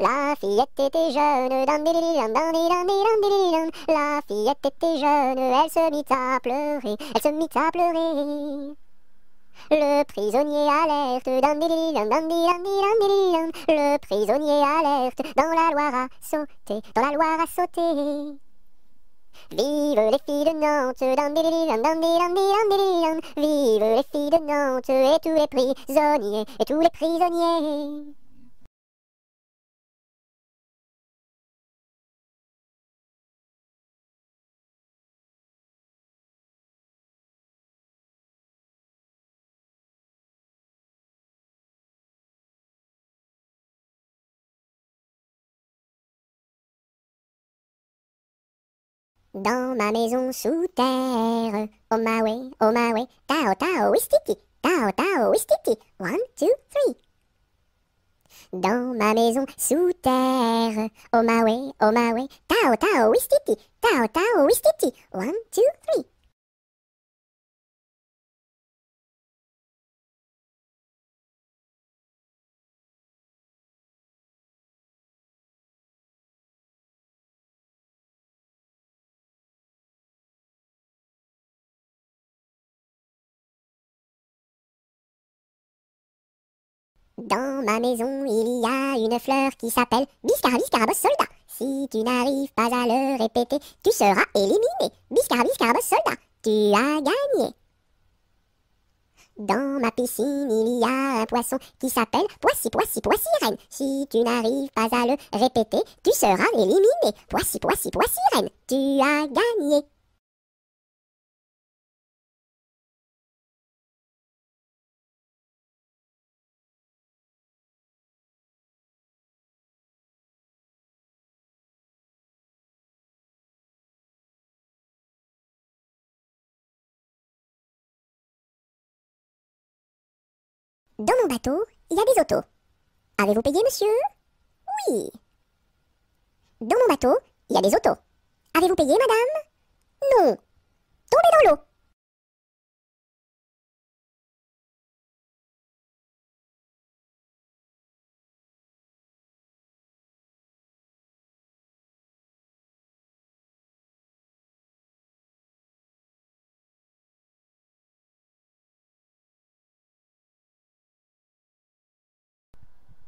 La fillette était jeune, la fillette était jeune, elle se mit à pleurer, elle se mit à pleurer. Le prisonnier alerte, le prisonnier alerte, dans la Loire à sauter, dans la Loire à sauter. Vive les filles de Nantes, vive les filles de Nantes, et tous les prisonniers, et tous les prisonniers. Dans ma maison sous terre, oh my way, tao tao wistiti, tao tao wistiti, 1, 2, 3. Dans ma maison sous terre, oh my way, tao tao wistiti, tao tao wistiti, 1, 2, 3. Dans ma maison, il y a une fleur qui s'appelle Biscarabis soldat. Si tu n'arrives pas à le répéter, tu seras éliminé. Biscarabis soldat, tu as gagné. Dans ma piscine, il y a un poisson qui s'appelle Poissy reine. Si tu n'arrives pas à le répéter, tu seras éliminé. Poissy reine, tu as gagné. Dans mon bateau, il y a des autos. Avez-vous payé, monsieur? Oui. Dans mon bateau, il y a des autos. Avez-vous payé, madame? Non. Tombez dans l'eau.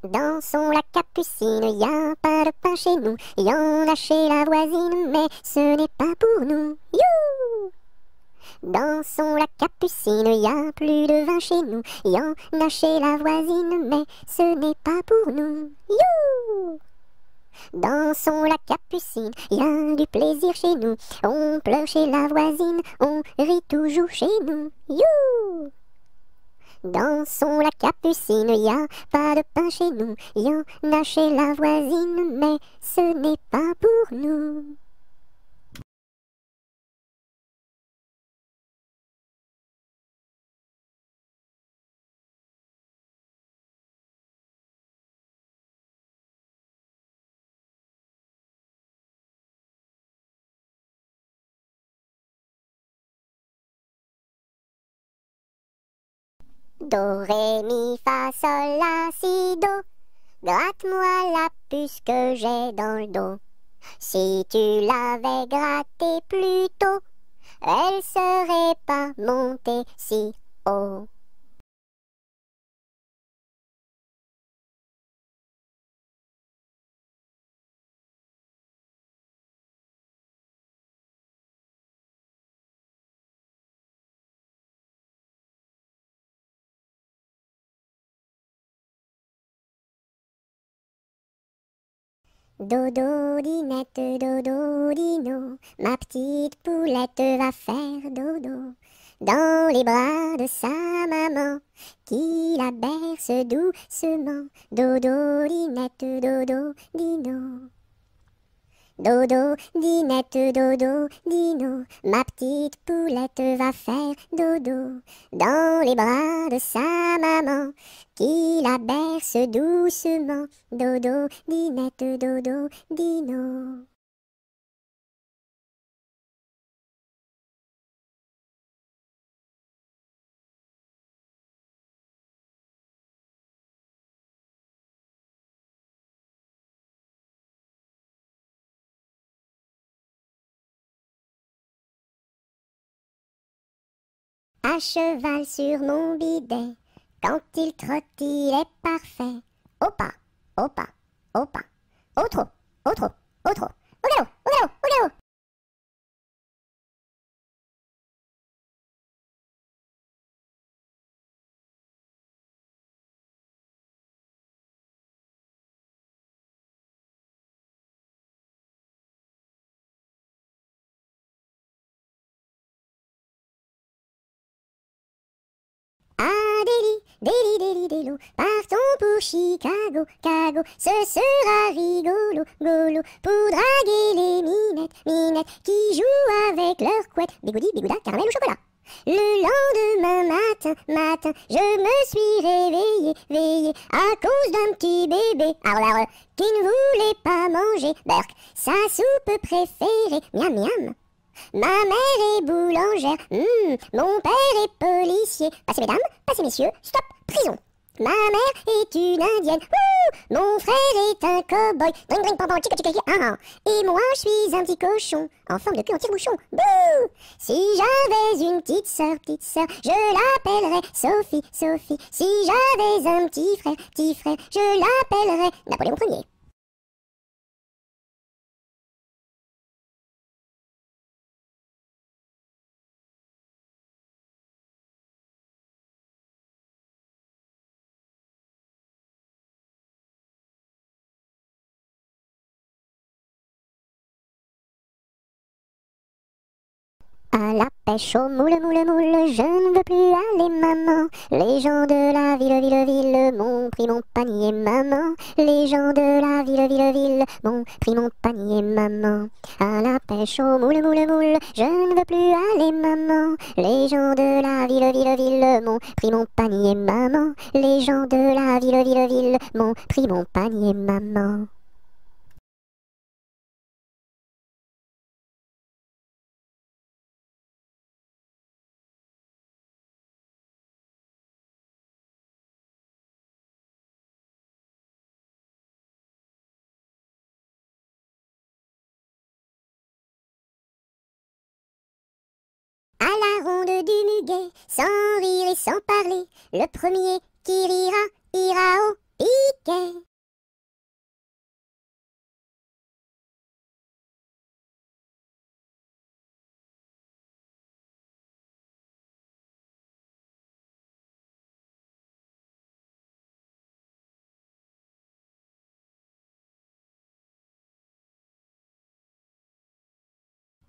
Dans la capucine, y a pas de pain chez nous. Y en a chez la voisine, mais ce n'est pas pour nous. You! Dans la capucine, y a plus de vin chez nous. Y en a chez la voisine, mais ce n'est pas pour nous. You! Dans la capucine, y a du plaisir chez nous. On pleure chez la voisine, on rit toujours chez nous. You! Dans la capucine, y a pas de pain chez nous. Y en a chez la voisine, mais ce n'est pas pour nous. Do, ré, mi, fa, sol, la, si, do. Gratte-moi la puce que j'ai dans le dos. Si tu l'avais grattée plus tôt, elle serait pas montée si haut. Dodo, dinette, dodo, dino, ma petite poulette va faire dodo dans les bras de sa maman qui la berce doucement. Dodo, dinette, dodo, dino. Dodo, dinette, dodo, dino, ma petite poulette va faire dodo dans les bras de sa maman qui la berce doucement. Dodo, dinette, dodo, dino. À cheval sur mon bidet, quand il trotte, il est parfait. Au pas, au pas, au pas, au trot, au trot, au trot, au galop, au galop, au galop. Ah, délo, partons pour Chicago, Cago, ce sera rigolo, golo, pour draguer les minettes, qui jouent avec leur couette, bigoudi, bigouda, caramel ou chocolat. Le lendemain matin, je me suis veillé, à cause d'un petit bébé, qui ne voulait pas manger, Burk, sa soupe préférée, miam miam. Ma mère est boulangère, mon père est policier. Passez mesdames, passez messieurs, stop, prison. Ma mère est une indienne, mon frère est un cow-boy, dring dring pam pam chica chica chica, et moi je suis un petit cochon, en forme de queue en tire-bouchon, bouh. Si j'avais une petite sœur, je l'appellerais Sophie. Si j'avais un petit frère, je l'appellerais Napoléon Ier. À la pêche au moule, je ne veux plus aller, maman. Les gens de la ville m'ont pris mon panier, maman. Les gens de la ville m'ont pris mon panier, maman. À la pêche au moule, je ne veux plus aller, maman. Les gens de la ville m'ont pris mon panier, maman. Les gens de la ville m'ont pris mon panier, maman. À la ronde du muguet, sans rire et sans parler, le premier qui rira, ira au piquet.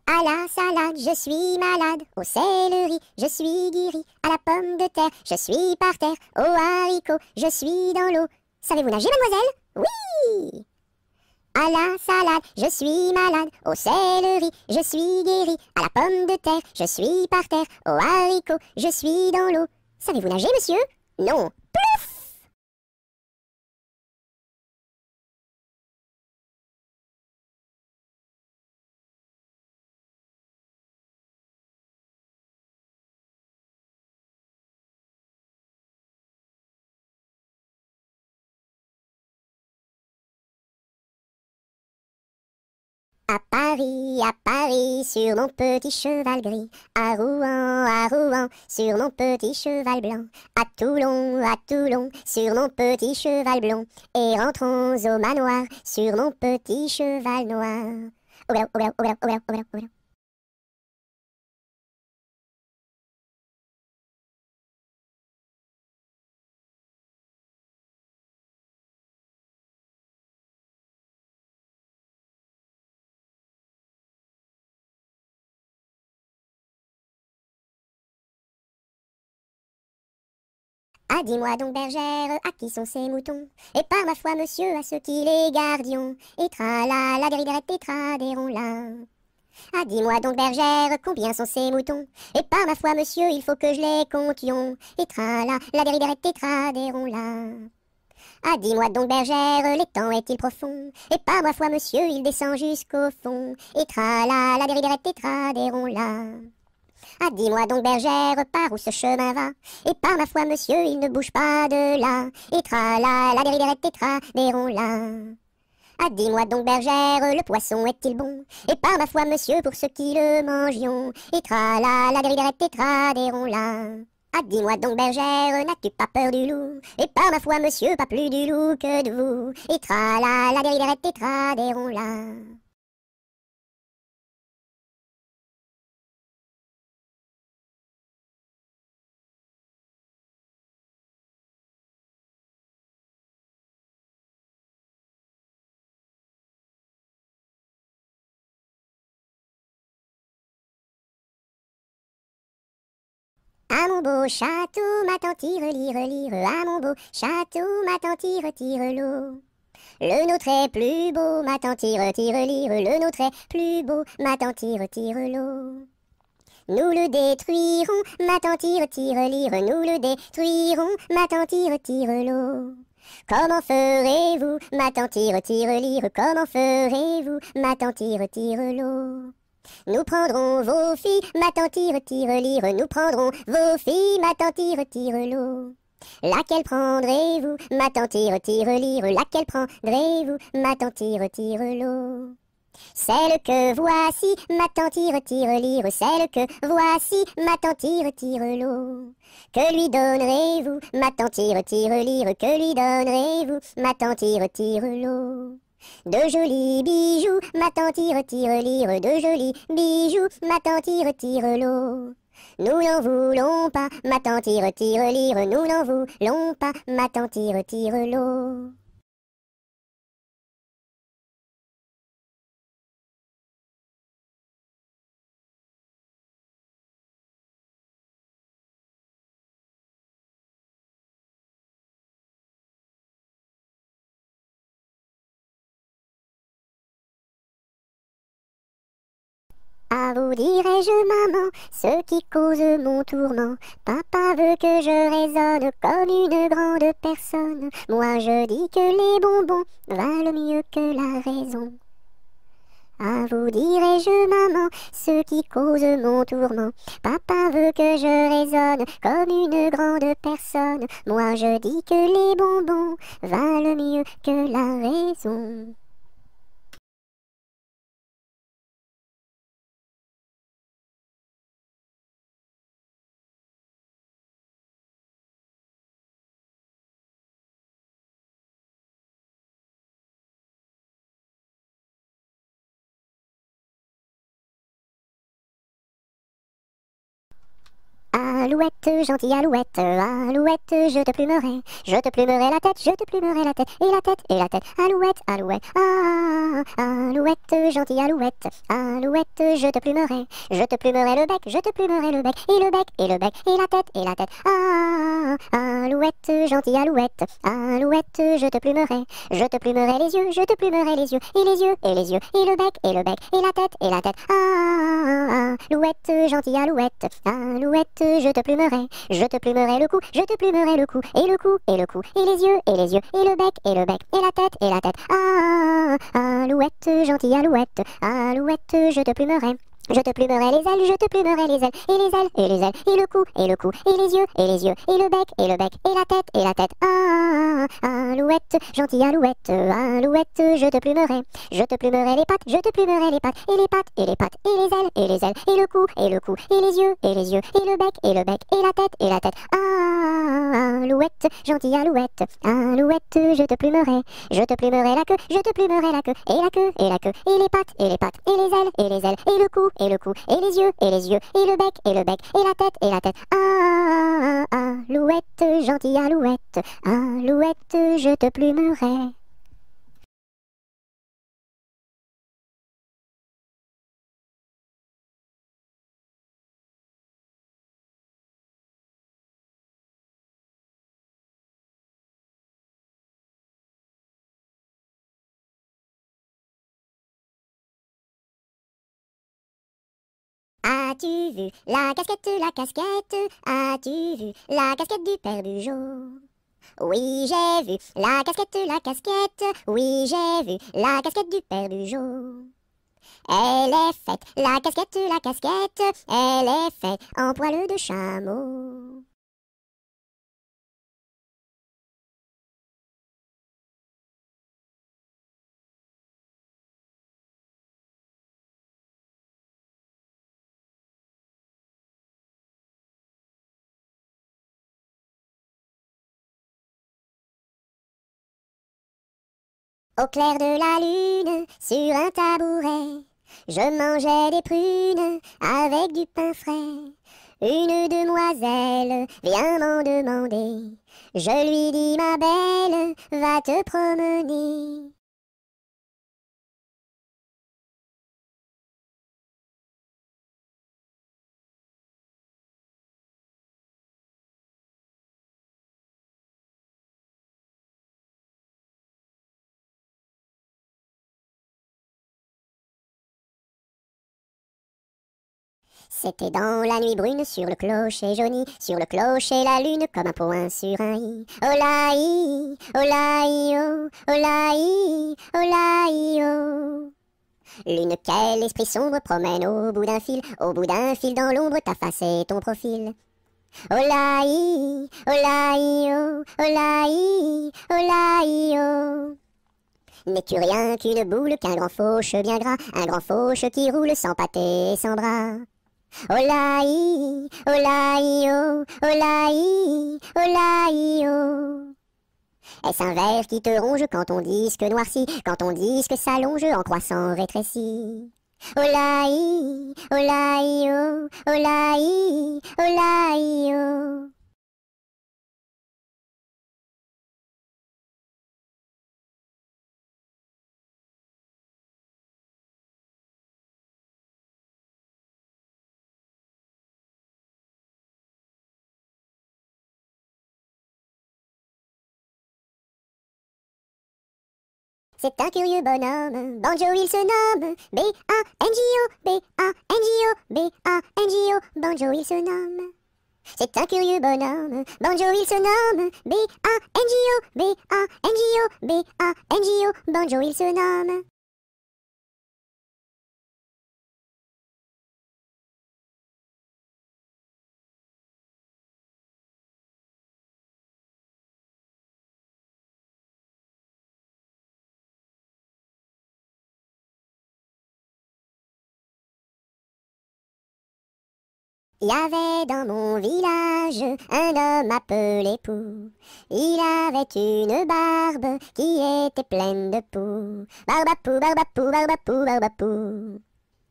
À la salade, je suis malade. Au céleri, je suis guéri. À la pomme de terre, je suis par terre. Au haricot, je suis dans l'eau. Savez-vous nager, mademoiselle? Oui! À la salade, je suis malade. Au céleri, je suis guéri. À la pomme de terre, je suis par terre. Au haricot, je suis dans l'eau. Savez-vous nager, monsieur? Non. À Paris, sur mon petit cheval gris. À Rouen, sur mon petit cheval blanc. À Toulon, sur mon petit cheval blond. Et rentrons au manoir, sur mon petit cheval noir. Au galop, au galop, au galop, au galop, au galop, au galop. Ah, dis-moi donc, bergère, à qui sont ces moutons? Et par ma foi, monsieur, à ceux qui les gardions. Et tra-la, la dériderette et tra-des-ronds-là. Ah, dis-moi donc, bergère, combien sont ces moutons? Et par ma foi, monsieur, il faut que je les comptions. Et tra-la, la dériderette et tra-des-ronds-là. Ah, dis-moi donc, bergère, l'étang est-il profond? Et par ma foi, monsieur, il descend jusqu'au fond. Et tra-la, la dériderette et tra-des-ronds-là. Ah, dis-moi donc, bergère, par où ce chemin va? Et par ma foi, monsieur, il ne bouge pas de là. Et tra la dériderette et tra des ronds là. Ah, dis-moi donc, bergère, le poisson est-il bon? Et par ma foi, monsieur, pour ceux qui le mangions. Et tra-la, la dériderette et tra-des-ronds-là. Ah, dis-moi donc, bergère, n'as-tu pas peur du loup? Et par ma foi, monsieur, pas plus du loup que de vous. Et tra-la, la dériderette et tra-des-ronds-là. À mon beau château, ma tante tire, lire, lire. À mon beau château, ma tante tire, tire l'eau. Le nôtre est plus beau, ma tante tire, tire, lire. Le nôtre est plus beau, ma tante tire, tire l'eau. Nous le détruirons, ma tante tire, tire, lire. Nous le détruirons, ma tante tire, tire l'eau. Comment ferez-vous, ma tante tire, tire, lire? Comment ferez-vous, ma tante tire, tire l'eau? Nous prendrons vos filles, ma tante tire, tire, lire. Nous prendrons vos filles, ma tante tire, tire l'eau. Laquelle prendrez-vous, ma tante tire, tire, lire? Laquelle prendrez-vous, ma tante tire, tire l'eau? Celle que voici, ma tante tire, tire, lire. Celle que voici, ma tante tire, tire l'eau. Que lui donnerez-vous, ma tante tire, tire, lire? Que lui donnerez-vous, ma tante tire, tire l'eau? De jolis bijoux, ma tante tire, tire, lire. De jolis bijoux, ma tante tire, tire l'eau. Nous n'en voulons pas, ma tante tire, tire, lire. Nous n'en voulons pas, ma tante tire, tire l'eau. À vous dirai-je, maman, ce qui cause mon tourment. Papa veut que je raisonne comme une grande personne. Moi je dis que les bonbons valent mieux que la raison. À vous dirai-je, maman, ce qui cause mon tourment. Papa veut que je raisonne comme une grande personne. Moi je dis que les bonbons valent mieux que la raison. Alouette, gentille alouette, alouette, je te plumerai la tête, je te plumerai la tête, et la tête, alouette, alouette, ah, alouette, gentille alouette, alouette, je te plumerai le bec, je te plumerai le bec, et le bec, et le bec, et la tête, ah, alouette, gentille alouette, alouette, je te plumerai les yeux, je te plumerai les yeux, et les yeux, et les yeux, et le bec, et le bec, et la tête, ah, alouette, gentille alouette, alouette, je te plumerai le cou, je te plumerai le cou, et le cou, et le cou, et les yeux, et les yeux, et le bec, et le bec, et la tête, ah, alouette, gentille alouette, alouette, je te plumerai les ailes, je te plumerai les ailes, et les ailes, et les ailes, et le cou, et le cou, et les yeux, et les yeux, et le bec, et la tête, ah, alouette, gentille alouette, alouette, je te plumerai les pattes, je te plumerai les pattes, et les pattes, et les pattes, et les ailes, et les ailes, et le cou, et le cou, et les yeux, et les yeux, et le bec, et la tête, ah, alouette, gentille alouette, alouette, je te plumerai la queue, je te plumerai la queue, et la queue, et la queue, et les pattes, et les pattes, et les ailes, et les ailes, et le cou, et le cou, et les yeux, et les yeux, et le bec, et la tête, ah, alouette, gentille alouette, alouette, je te plumerai. As-tu vu la casquette, la casquette? As-tu vu la casquette du père Bugeaud? Oui, j'ai vu la casquette, la casquette. Oui, j'ai vu la casquette du père Bugeaud. Elle est faite, la casquette, elle est faite en poil de chameau. Au clair de la lune, sur un tabouret, je mangeais des prunes avec du pain frais. Une demoiselle vient m'en demander. Je lui dis, ma belle, va te promener. C'était dans la nuit brune, sur le clocher jauni, sur le clocher la lune comme un point sur un i. Oh la i, oh la i, oh, oh la i, oh la i, oh. Lune, quel esprit sombre promène au bout d'un fil dans l'ombre ta face et ton profil. Oh la i, oh la i, oh, oh la i, oh la i, oh. N'es-tu rien qu'une boule, qu'un grand fauche bien gras, un grand fauche qui roule sans pâté et sans bras? Oh la i, oh la i, oh, oh la i, oh la i, oh. Est-ce un ver qui te ronge quand ton disque noircit, quand ton disque s'allonge en croissant rétréci? Oh la i, oh la i, oh, oh la i, oh la i, oh. C'est un curieux bonhomme, Banjo il se nomme, B-A-N-J-O, B-A-N-J-O, B-A-N-J-O, Banjo il se nomme. C'est un curieux bonhomme, Banjo il se nomme, B-A-N-J-O, B-A-N-J-O, B-A-N-J-O, Banjo il se nomme. Il y avait dans mon village un homme appelé Pou. Il avait une barbe qui était pleine de poux. Barbapou, barbapou, barbapou, barbapou.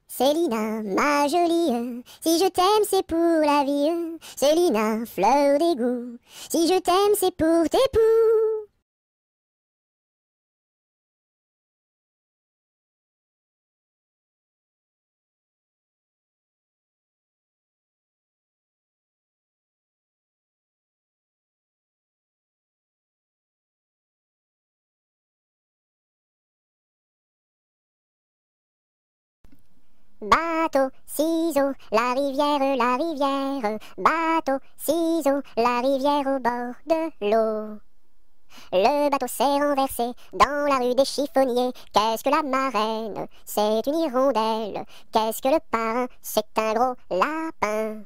Célina, ma jolie, si je t'aime c'est pour la vie. Célina, fleur d'égout, si je t'aime c'est pour tes poux. Bateau, ciseaux, la rivière, la rivière. Bateau, ciseaux, la rivière au bord de l'eau. Le bateau s'est renversé dans la rue des chiffonniers. Qu'est-ce que la marraine? C'est une hirondelle. Qu'est-ce que le parrain? C'est un gros lapin.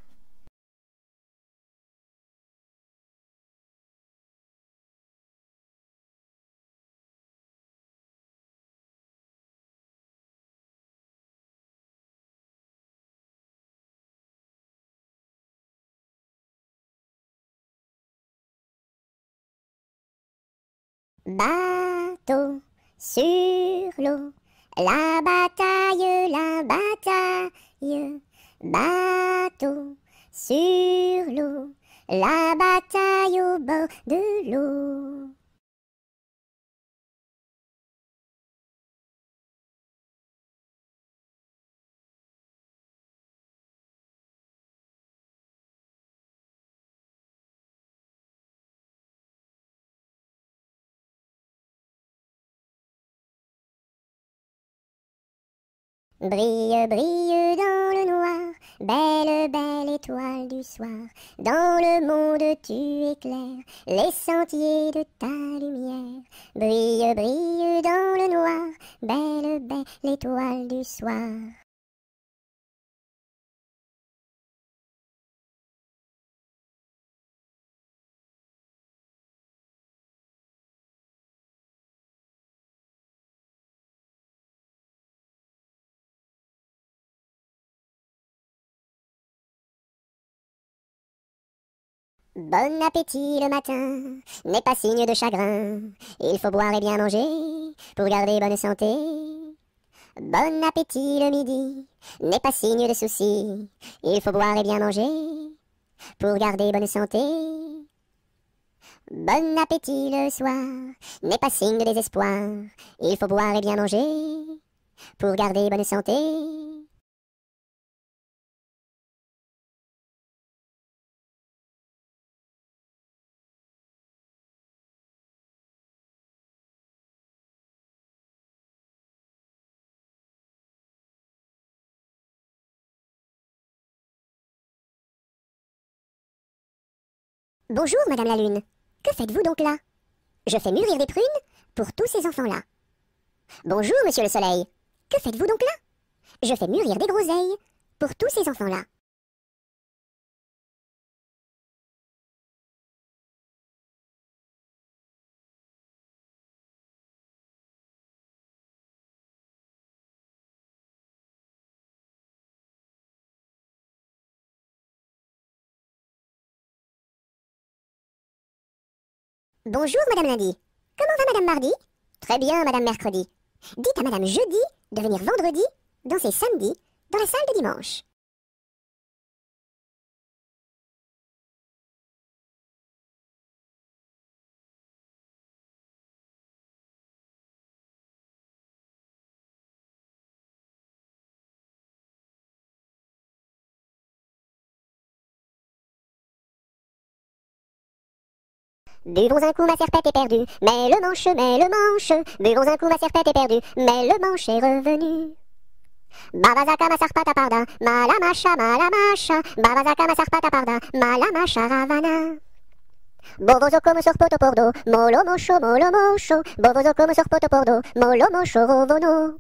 Bateau sur l'eau, la bataille, la bataille. Bateau sur l'eau, la bataille au bord de l'eau. Brille, brille dans le noir, belle, belle étoile du soir. Dans le monde tu éclaires les sentiers de ta lumière. Brille, brille dans le noir, belle, belle étoile du soir. Bon appétit le matin n'est pas signe de chagrin. Il faut boire et bien manger pour garder bonne santé. Bon appétit le midi, n'est pas signe de souci. Il faut boire et bien manger pour garder bonne santé. Bon appétit le soir, n'est pas signe de désespoir. Il faut boire et bien manger pour garder bonne santé. Bonjour, Madame la Lune. Que faites-vous donc là? Je fais mûrir des prunes pour tous ces enfants-là. Bonjour, Monsieur le Soleil. Que faites-vous donc là? Je fais mûrir des groseilles pour tous ces enfants-là. Bonjour, Madame Lundi. Comment va Madame Mardi? Très bien, Madame Mercredi. Dites à Madame Jeudi de venir vendredi danser samedi dans la salle de dimanche. Buvons un coup, ma serpette est perdue, mais le manche, Buvons un coup, ma serpette est perdue, mais le manche est revenu. Bavazaka ma sarpata parda, malamasha, Bavazaka ma sarpata parda, malamasha ravana. Bovozo come sorpoto pordo, molo mosho, Bovozo come sorpoto pordo, molo mosho rovono.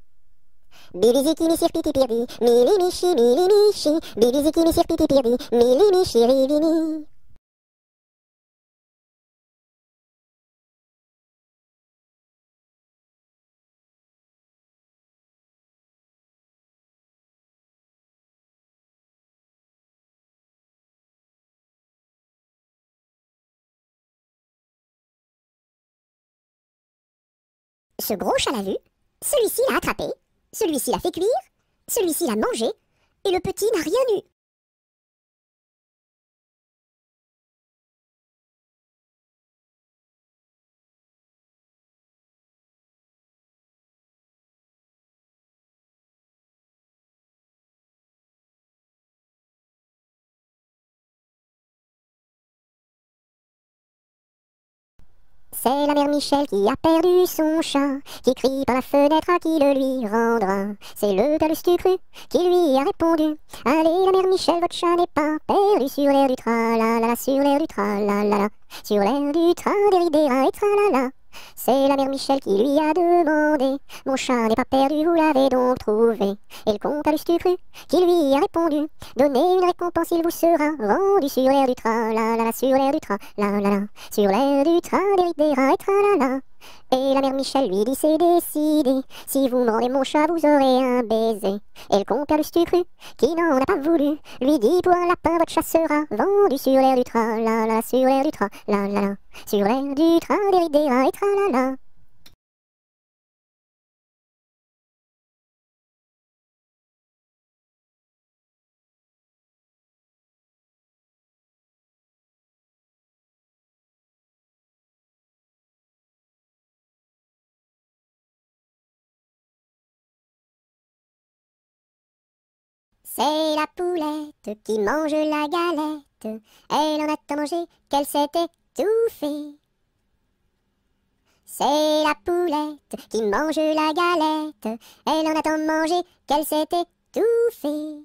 Bibiziki mi sirpiti pirdi, mili mishi, Bibiziki mi sirpiti pirdi, mili mishi rivini. Ce gros chat l'a vu, celui-ci l'a attrapé, celui-ci l'a fait cuire, celui-ci l'a mangé, et le petit n'a rien eu. C'est la mère Michel qui a perdu son chat, qui crie par la fenêtre à qui le lui rendra. C'est le Galus du cru qui lui a répondu: allez, la mère Michel, votre chat n'est pas perdu sur l'air du tra-la-la-la, sur l'air du tra-la-la-la, sur l'air du tra-déridéra et tra-la-la. C'est la mère Michel qui lui a demandé: mon chat n'est pas perdu, vous l'avez donc trouvé? Et le comte Galus du cru qui lui a répondu: donnez une récompense, il vous sera rendu sur l'air du tra-la-la-la, sur l'air du tra-la-la-la, sur l'air du tra-déridéra et tra-la-la. Et la mère Michel lui dit: c'est décidé, si vous me rendez mon chat, vous aurez un baiser. Et le comte Galus du cru qui n'en a pas voulu lui dit: pour un lapin, votre chat sera vendu sur l'air du tra-la-la, sur l'air du tra-la-la-la, sur l'air du tra-déridéra et tra-la-la. C'est la poulette qui mange la galette, elle en a tant mangé qu'elle s'est étouffée. C'est la poulette qui mange la galette, elle en a tant mangé qu'elle s'est étouffée.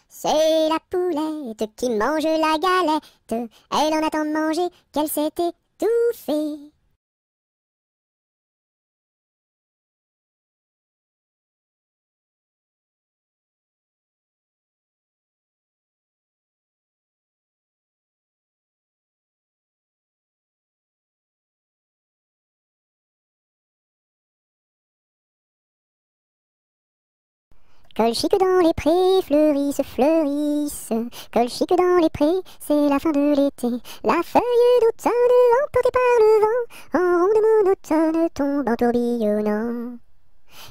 C'est la poulette qui mange la galette, elle en a tant mangé qu'elle s'est étouffée. Colchique dans les prés, fleurissent, fleurissent. Colchique dans les prés, c'est la fin de l'été. La feuille d'automne, emportée par le vent, en ronde monotone, tombe en tourbillonnant.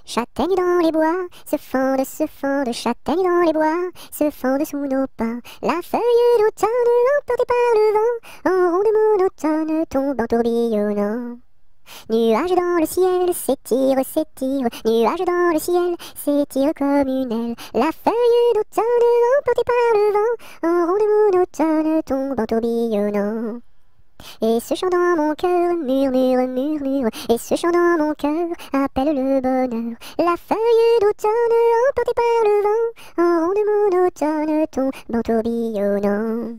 Châtaignes dans les bois, se fendent, châtaignes dans les bois, se fendent sous nos pas. La feuille d'automne, emportée par le vent, en ronde monotone, tombe en tourbillonnant. Nuages dans le ciel, s'étire, s'étire, nuages dans le ciel, s'étire comme une aile. La feuille d'automne, emportée par le vent, en ronde monotone, tombe en tourbillonnant. Et ce chant dans mon cœur murmure, murmure, et ce chant dans mon cœur appelle le bonheur. La feuille d'automne, emportée par le vent, en ronde monotone, tombe en tourbillonnant.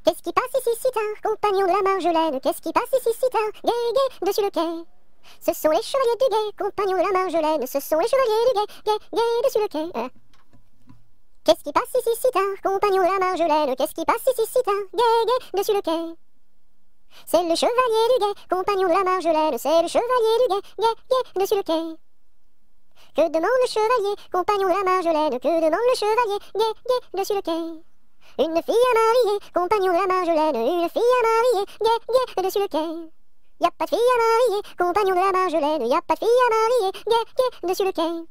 Qu'est-ce qui passe ici si tard, compagnon de la Marjolaine? Qu'est-ce qui passe ici si tard, gai, gai, dessus le quai? Ce sont les chevaliers du guet, compagnons de la Marjolaine. Ce sont les chevaliers du guet, guet, guet, dessus le quai. Qu'est-ce qui passe ici si tard, compagnons de la Marjolaine? Qu'est-ce qui passe ici si tard, gai, gai, dessus le quai? C'est le chevalier du guet, compagnon de la Marjolaine. C'est le chevalier du guet, guet, guet, dessus le quai. Que demande le chevalier, compagnon de la Marjolaine? Que demande le chevalier, guet, guet, dessus le quai? Une fille à marier, compagnon de la Marjolaine. Une fille à marier, guet, guet, dessus le quai. Y'a pas de fille à marier, compagnon de la Marjolaine. Y'a pas de fille à marier, guet, guet, dessus le quai.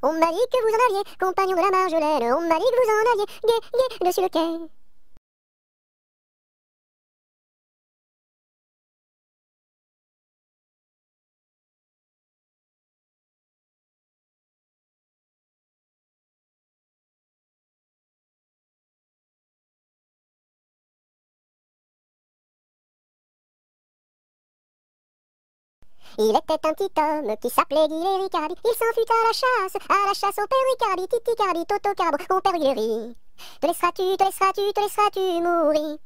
On m'a dit que vous en aviez, compagnon de la Marjolaine. On m'a dit que vous en aviez, guet, guet, dessus le quai. Il était un petit homme qui s'appelait Guy Ricardi. Il s'en fut à la chasse au père Ricardi, Titi Cardi, Toto Carbo, mon père Guy. Te laisseras-tu mourir?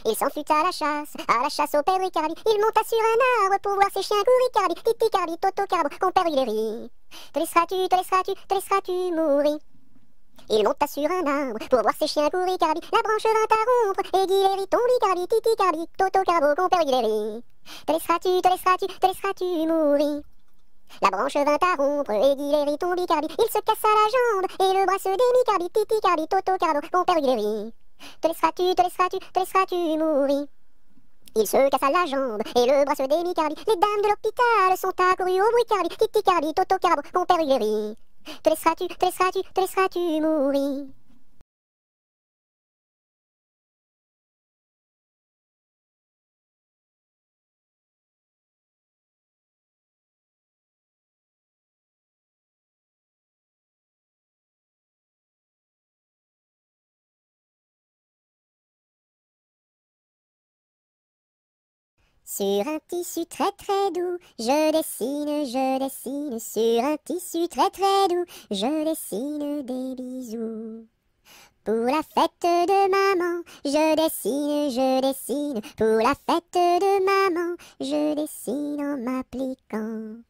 Il s'en fut à la chasse au père Ricardi. Il monta sur un arbre pour voir ses chiens courir, Ricardi, Titi Cardi, Toto Carbo, mon père Guy. Te laisseras-tu mourir? Il monta sur un arbre pour voir ses chiens courir, Ricardi. La branche vint à rompre et Guy tombe, Ricardi, Titi Cardi, Toto Carbo, mon père Guy. Te laisseras-tu mourir? La branche vint à rompre et Guy tombe, Ricardi. Il se cassa la jambe et le bras se démit, Cardi, Titi Cardi, Toto Carbo, mon père Guy. Te laisseras-tu mourir? Il se cassa la jambe et le bras se démit, Cardi. Les dames de l'hôpital sont accourues au bruit, Cardi, Titi Cardi, Toto Carbo, mon père Guy. Te laisseras-tu mourir? Sur un tissu très très doux, je dessine, sur un tissu très très doux, je dessine des bisous. Pour la fête de maman, je dessine, pour la fête de maman, je dessine en m'appliquant.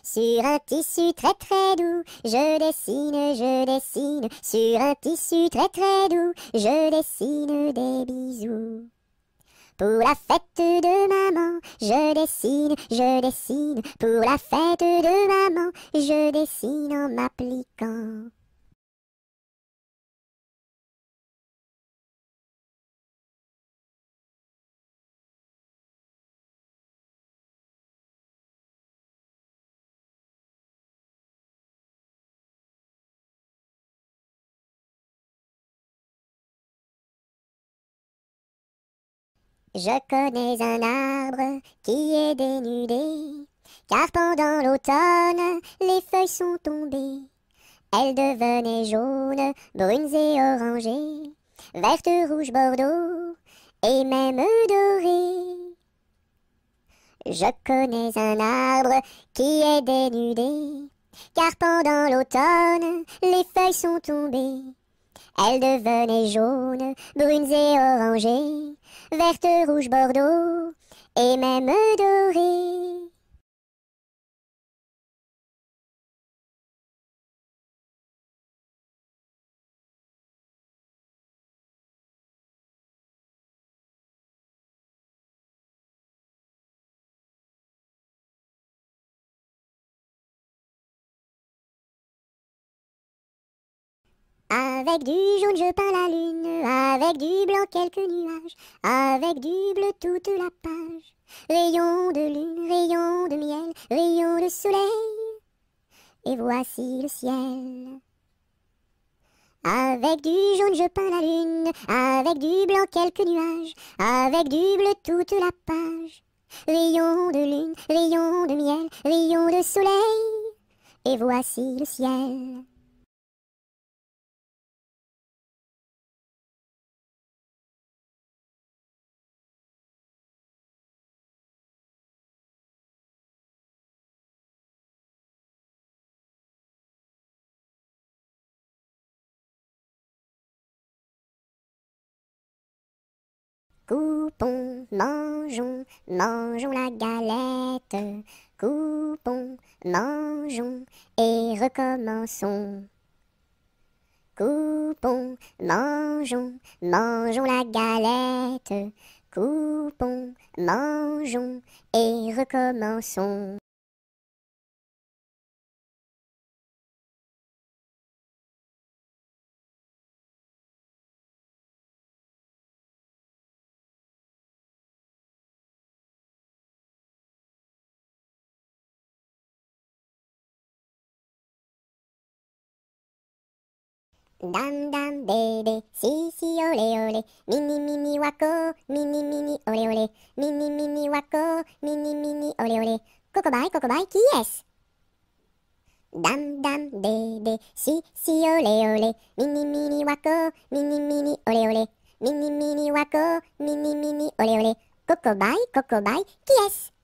Sur un tissu très très doux, je dessine, sur un tissu très très doux, je dessine des bisous. Pour la fête de maman, je dessine, pour la fête de maman, je dessine en m'appliquant. Je connais un arbre qui est dénudé, car pendant l'automne, les feuilles sont tombées. Elles devenaient jaunes, brunes et orangées, vertes, rouges, bordeaux, et même dorées. Je connais un arbre qui est dénudé, car pendant l'automne, les feuilles sont tombées. Elles devenaient jaunes, brunes et orangées, vertes, rouges, bordeaux, et même doré. Avec du jaune je peins la lune, avec du blanc quelques nuages, avec du bleu toute la page. Rayon de lune, rayon de miel, rayon de soleil, et voici le ciel. Avec du jaune je peins la lune, avec du blanc quelques nuages, avec du bleu toute la page. Rayon de lune, rayon de miel, rayon de soleil, et voici le ciel. Coupons, mangeons, mangeons la galette. Coupons, mangeons et recommençons. Coupons, mangeons, mangeons la galette. Coupons, mangeons et recommençons. Dam dam bébé, si si olé olé, mini mini wako, mini olé olé, mini wako, mini olé olé. Cocobaye, qui est-ce? Dam dam bébé, si si olé olé, mini wako, mini olé olé, mini wako, mini olé olé. Cocobaye, qui est-ce?